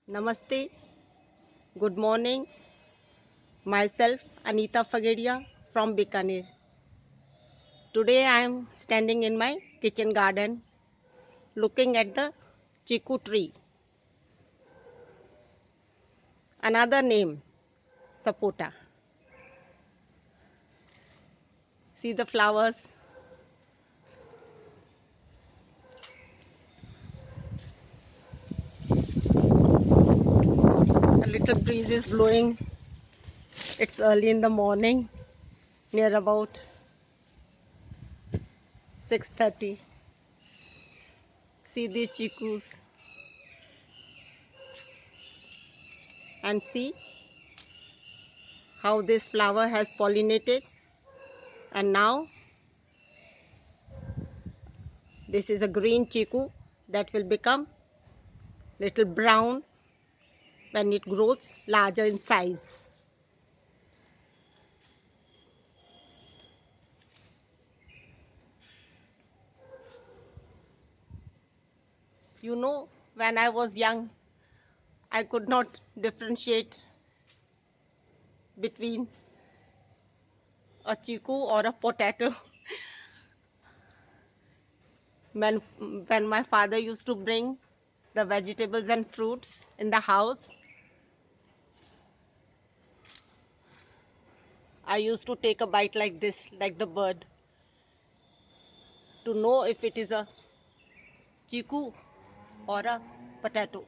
Namaste, good morning. Myself Anita Fagedia from Bikaner. Today I am standing in my kitchen garden looking at the chiku tree. Another name, sapota. See the flowers. A little breeze is blowing. It's early in the morning, near about 6:30. See these chikus and see how this flower has pollinated, and now this is a green chiku that will become little brown when it grows larger in size. When I was young, I could not differentiate between a chiku or a potato. When, when my father used to bring the vegetables and fruits in the house, I used to take a bite like this, like the bird, to know if it is a chiku or a potato.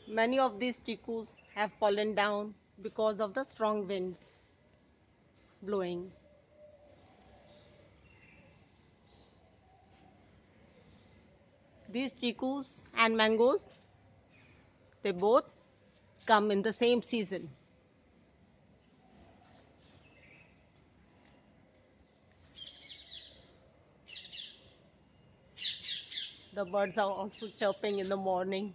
Many of these chikus have fallen down because of the strong winds blowing. These chikus and mangoes, they both come in the same season. The birds are also chirping in the morning.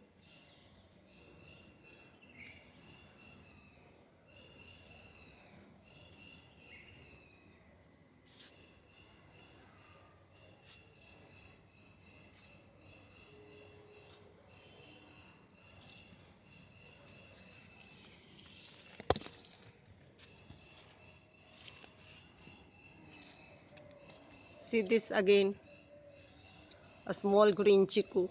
See this again, a small green chiku.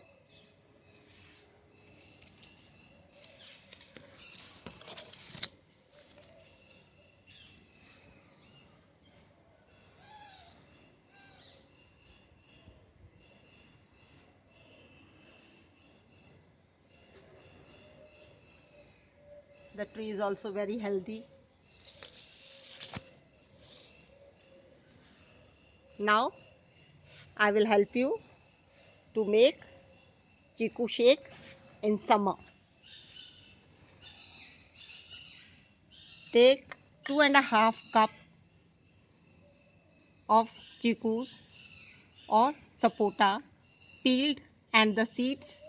The tree is also very healthy. Now I will help you to make chiku shake in summer. Take 2.5 cup of chikus or sapota, peeled and the seeds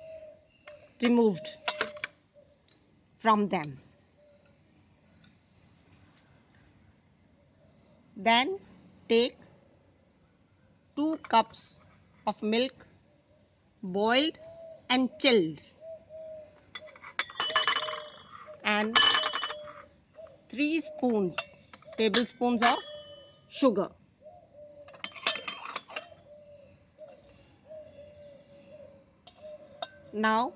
removed from them. Then take 2 cups of milk, boiled and chilled, and 3 tablespoons of sugar. Now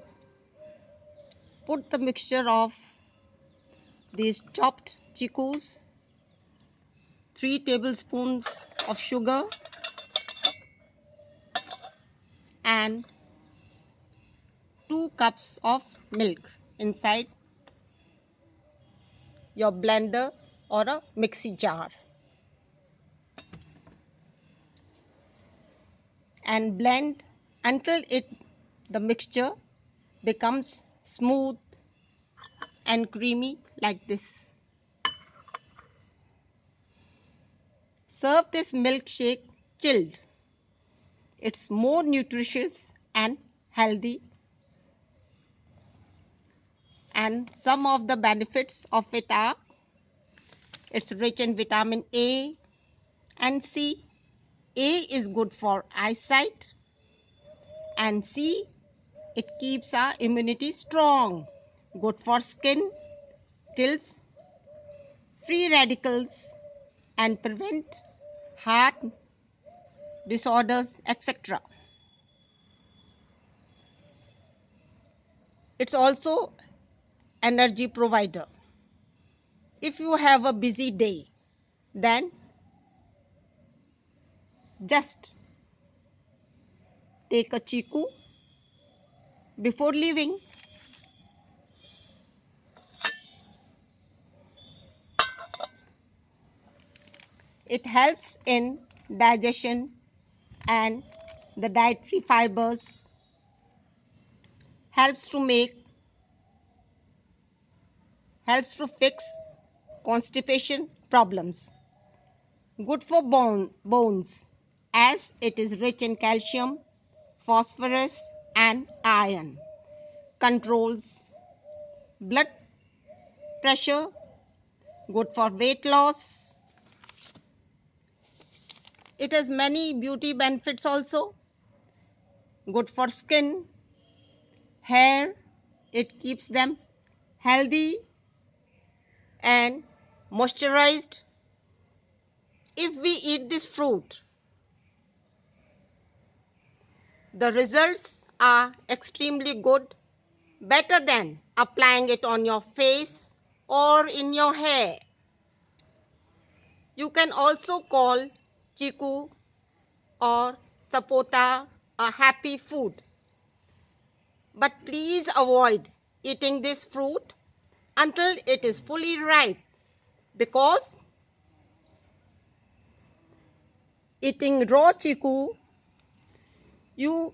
put the mixture of these chopped chikus, 3 tablespoons of sugar and 2 cups of milk inside your blender or a mixie jar, and blend until the mixture becomes smooth and creamy like this. Serve this milkshake chilled. It's more nutritious and healthy and some of the benefits of it are: it's rich in vitamin A and C. A is good for eyesight, and C, it keeps our immunity strong. Good for skin, kills free radicals and prevent heart disorders, etc. It's also energy provider. If you have a busy day, then just take a chiku before leaving. It helps in digestion and the dietary fibers, helps to fix constipation problems. Good for bones, as it is rich in calcium, phosphorus and iron. Controls blood pressure. Good for weight loss. It has many beauty benefits also. Good for skin, hair. It keeps them healthy and moisturized. If we eat this fruit, the results are extremely good, better than applying it on your face or in your hair. You can also call chiku or sapota a happy food. But please avoid eating this fruit until it is fully ripe, because eating raw chiku, you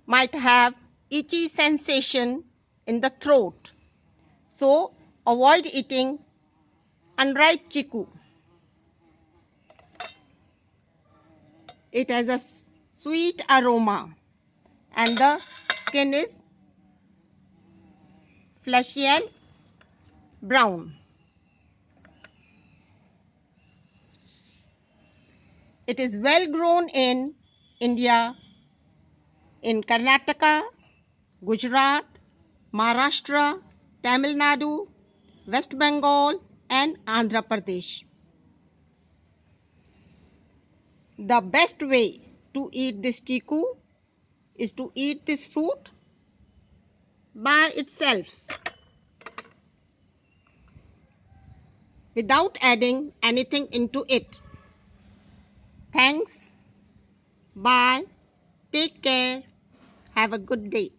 might have itchy sensation in the throat. So avoid eating unripe chiku. It has a sweet aroma and the skin is fleshy and brown. It is well grown in India, in Karnataka, Gujarat, Maharashtra, Tamil Nadu, West Bengal and Andhra Pradesh. The best way to eat this chiku is to eat this fruit by itself without adding anything into it. Thanks. Bye. Take care. Have a good day.